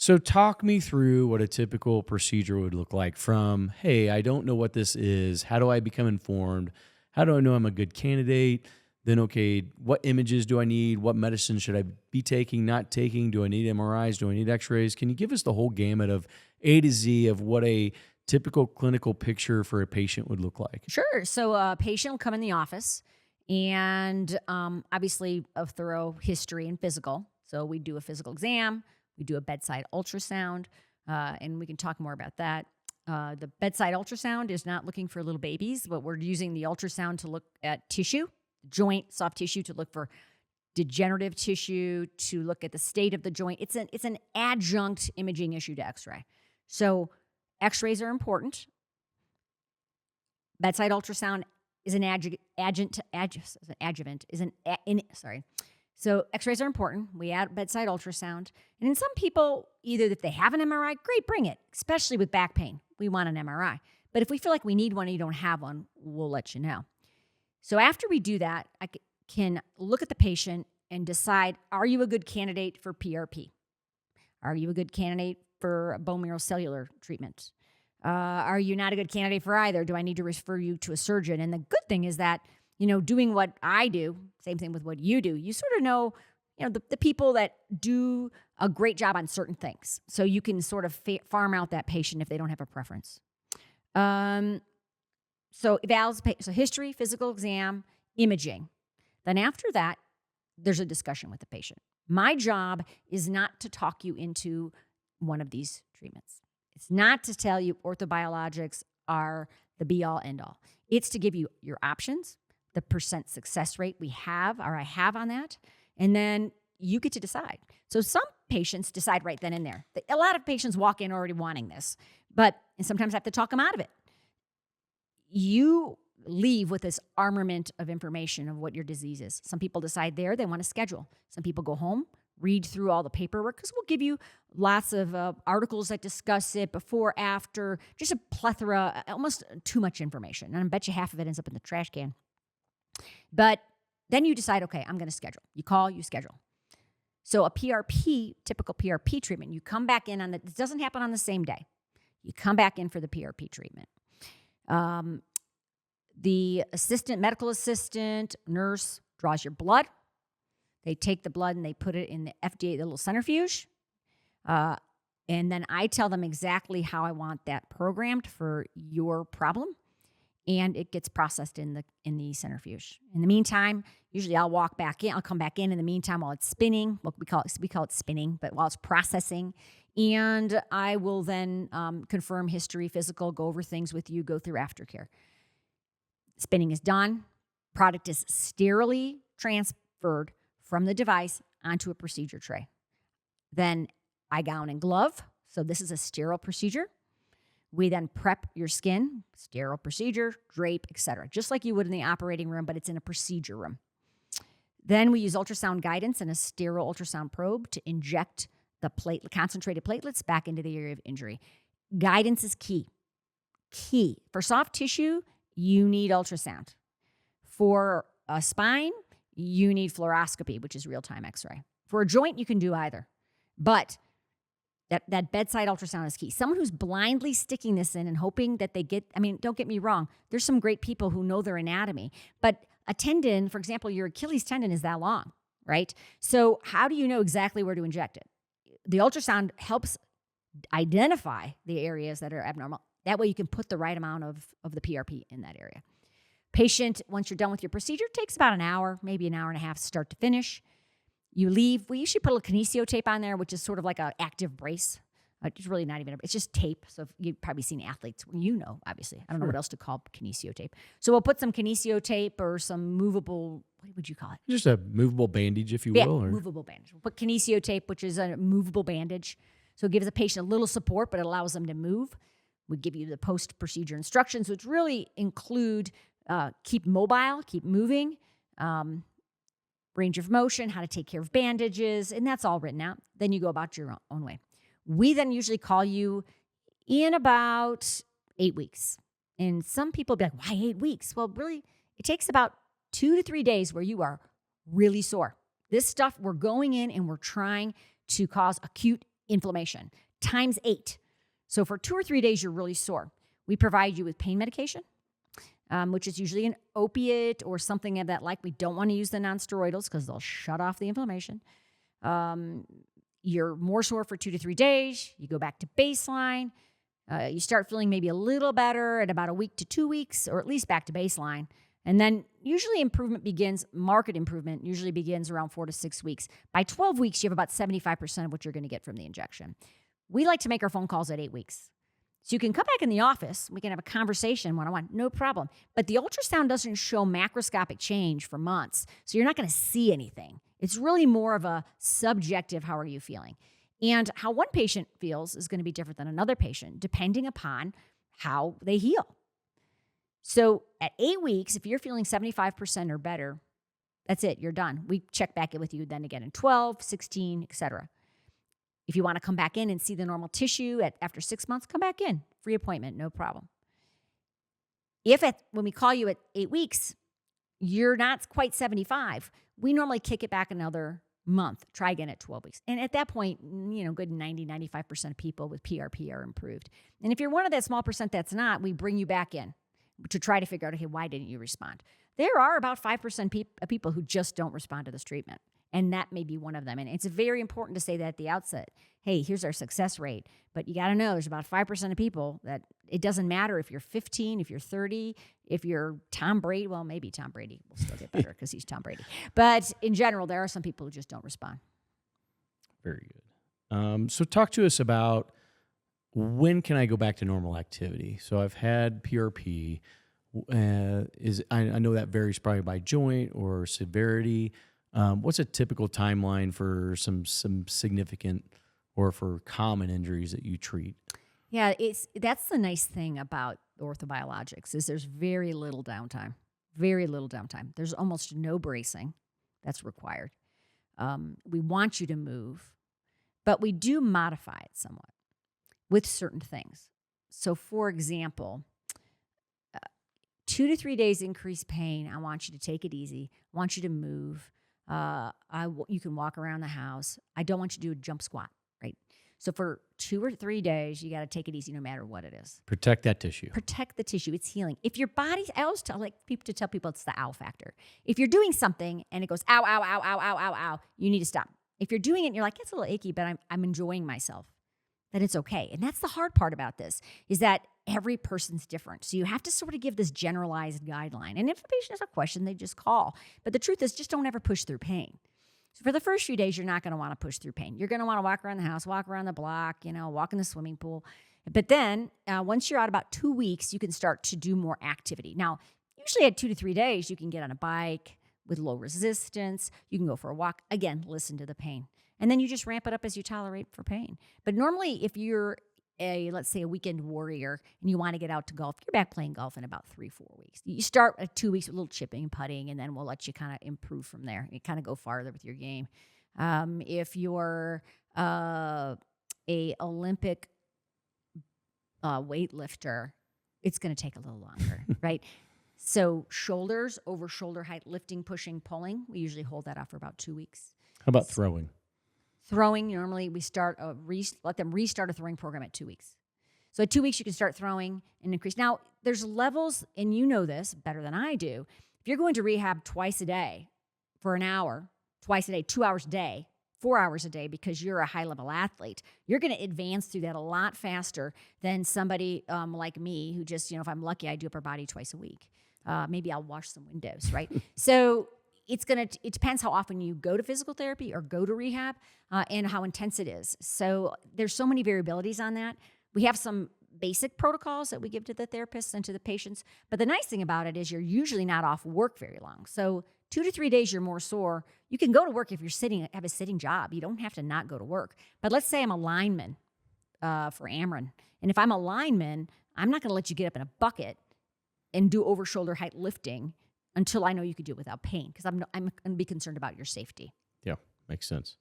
So talk me through what a typical procedure would look like from, hey, I don't know what this is. How do I become informed? How do I know I'm a good candidate? Then, okay, what images do I need? What medicine should I be taking, not taking? Do I need MRIs? Do I need x-rays? Can you give us the whole gamut of A to Z of what a typical clinical picture for a patient would look like? Sure. So a patient will come in the office and obviously a thorough history and physical. So we do a physical exam, we do a bedside ultrasound, and we can talk more about that. The bedside ultrasound is not looking for little babies, but we're using the ultrasound to look at tissue, joint, soft tissue, to look for degenerative tissue, to look at the state of the joint. It's an adjunct imaging issue to X-ray. So X-rays are important. Bedside ultrasound is an adjuvant. So X-rays are important. We add bedside ultrasound. And in some people, either if they have an MRI, great, bring it, especially with back pain. We want an MRI. But if we feel like we need one and you don't have one, we'll let you know. So after we do that, I can look at the patient and decide, are you a good candidate for PRP? Are you a good candidate for bone marrow cellular treatment? Are you not a good candidate for either? Do I need to refer you to a surgeon? And the good thing is that, doing what I do, same thing with what you do, you sort of know, the people that do a great job on certain things. So you can sort of farm out that patient if they don't have a preference. So history, physical exam, imaging. Then after that, there's a discussion with the patient. My job is not to talk you into one of these treatments. It's not to tell you orthobiologics are the be-all, end-all. It's to give you your options, the percent success rate I have on that, and then you get to decide. So some patients decide right then and there. A lot of patients walk in already wanting this, and sometimes I have to talk them out of it. You leave with this armament of information of what your disease is. Some people decide they want to schedule. Some people go home, read through all the paperwork, because we'll give you lots of articles that discuss it before, after, just a plethora, almost too much information. And I bet you half of it ends up in the trash can. But then you decide, okay, I'm going to schedule. You call, you schedule. So a typical PRP treatment, you come back in it doesn't happen on the same day. You come back in for the PRP treatment. The medical assistant, nurse draws your blood. They take the blood and they put it in the FDA, the little centrifuge. And then I tell them exactly how I want that programmed for your problem. And it gets processed in the centrifuge. In the meantime, usually I'll walk back in. I'll come back in the meantime while it's spinning. Well, we call it spinning, but while it's processing. And I will then confirm history, physical, go over things with you, go through aftercare. Spinning is done. Product is sterilely transferred from the device onto a procedure tray. Then eye gown and glove. So this is a sterile procedure. We then prep your skin, sterile procedure, drape, etc., just like you would in the operating room, but it's in a procedure room. Then we use ultrasound guidance and a sterile ultrasound probe to inject the concentrated platelets back into the area of injury. Guidance is key. For soft tissue, you need ultrasound. For a spine, you need fluoroscopy, which is real-time X-ray. For a joint, you can do either. But that bedside ultrasound is key. Someone who's blindly sticking this in and hoping that don't get me wrong, there's some great people who know their anatomy. But a tendon, for example, your Achilles tendon is that long, right? So how do you know exactly where to inject it? The ultrasound helps identify the areas that are abnormal. That way you can put the right amount of the PRP in that area. Patient, once you're done with your procedure, takes about an hour, maybe an hour and a half, start to finish. You leave. We usually put a little kinesio tape on there, which is sort of like an active brace. It's really not even, it's just tape. So you've probably seen athletes, obviously. I don't know what else to call kinesio tape. So we'll put some kinesio tape or some movable, what would you call it? Just a movable bandage, if you will. Yeah, movable bandage. We'll put kinesio tape, which is a movable bandage. So it gives the patient a little support, but it allows them to move. We give you the post-procedure instructions, which really include keep mobile, keep moving, range of motion, how to take care of bandages, and that's all written out. Then you go about your own way. We then usually call you in about 8 weeks. And some people be like, why 8 weeks? Well, really, it takes about 2 to 3 days where you are really sore. This stuff, we're going in and we're trying to cause acute inflammation times 8. So for 2 or 3 days, you're really sore. We provide you with pain medication, which is usually an opiate or something of that like. We don't want to use the nonsteroidals because they'll shut off the inflammation. You're more sore for 2 to 3 days. You go back to baseline. You start feeling maybe a little better at about a week to 2 weeks, or at least back to baseline. And then usually market improvement usually begins around 4 to 6 weeks. By 12 weeks, you have about 75% of what you're going to get from the injection. We like to make our phone calls at 8 weeks. So you can come back in the office. We can have a conversation one-on-one, no problem. But the ultrasound doesn't show macroscopic change for months. So you're not going to see anything. It's really more of a subjective, how are you feeling? And how one patient feels is going to be different than another patient, depending upon how they heal. So at 8 weeks, if you're feeling 75% or better, that's it, you're done. We check back in with you then again in 12, 16, et cetera. If you want to come back in and see the normal tissue after 6 months, come back in. Free appointment, no problem. When we call you at 8 weeks, you're not quite 75, we normally kick it back another month. Try again at 12 weeks. And at that point, good 90, 95% of people with PRP are improved. And if you're one of that small percent that's not, we bring you back in to try to figure out, okay, why didn't you respond? There are about 5% of people who just don't respond to this treatment. And that may be one of them. And it's very important to say that at the outset. Hey, here's our success rate. But you got to know there's about 5% of people that it doesn't matter if you're 15, if you're 30, if you're Tom Brady. Well, maybe Tom Brady will still get better because he's Tom Brady. But in general, there are some people who just don't respond. Very good. So talk to us about when can I go back to normal activity? So I've had PRP. I know that varies probably by joint or severity. What's a typical timeline for some significant or for common injuries that you treat? Yeah, that's the nice thing about orthobiologics is there's very little downtime. Very little downtime. There's almost no bracing that's required. We want you to move, but we do modify it somewhat with certain things. So, for example, 2 to 3 days increased pain. I want you to take it easy. I want you to move. You can walk around the house. I don't want you to do a jump squat, right? So for 2 or 3 days, you got to take it easy no matter what it is. Protect that tissue. Protect the tissue. It's healing. If your body, I always tell people it's the ow factor. If you're doing something and it goes ow, ow, ow, ow, ow, ow, ow, you need to stop. If you're doing it and you're like, it's a little achy, but I'm enjoying myself, then it's okay. And that's the hard part about this is that every person's different. So you have to sort of give this generalized guideline. And if a patient has a question, they just call. But the truth is just don't ever push through pain. So for the first few days, you're not going to want to push through pain. You're going to want to walk around the house, walk around the block, walk in the swimming pool. But then once you're out about 2 weeks, you can start to do more activity. Now, usually at 2 to 3 days, you can get on a bike with low resistance. You can go for a walk. Again, listen to the pain. And then you just ramp it up as you tolerate for pain. But normally, if you're let's say a weekend warrior and you want to get out to golf, you're back playing golf in about 3-4 weeks. You start at 2 weeks with a little chipping and putting, and then we'll let you kind of improve from there. You kind of go farther with your game. If you're a Olympic weightlifter, it's going to take a little longer, right? So shoulders, over shoulder height, lifting, pushing, pulling, we usually hold that off for about 2 weeks. How about throwing? Throwing, normally we let them restart a throwing program at 2 weeks. So at 2 weeks, you can start throwing and increase. Now, there's levels, and you know this better than I do. If you're going to rehab twice a day for an hour, twice a day, 2 hours a day, 4 hours a day, because you're a high-level athlete, you're going to advance through that a lot faster than somebody like me who just, if I'm lucky, I do upper body twice a week. Maybe I'll wash some windows, right? So it depends how often you go to physical therapy or go to rehab and how intense it is. So there's so many variabilities on that. We have some basic protocols that we give to the therapists and to the patients. But the nice thing about it is you're usually not off work very long. So 2 to 3 days, you're more sore. You can go to work if you're have a sitting job. You don't have to not go to work. But let's say I'm a lineman for Ameren. And if I'm a lineman, I'm not going to let you get up in a bucket and do over shoulder height lifting until I know you could do it without pain, because I'm going to be concerned about your safety. Yeah, makes sense.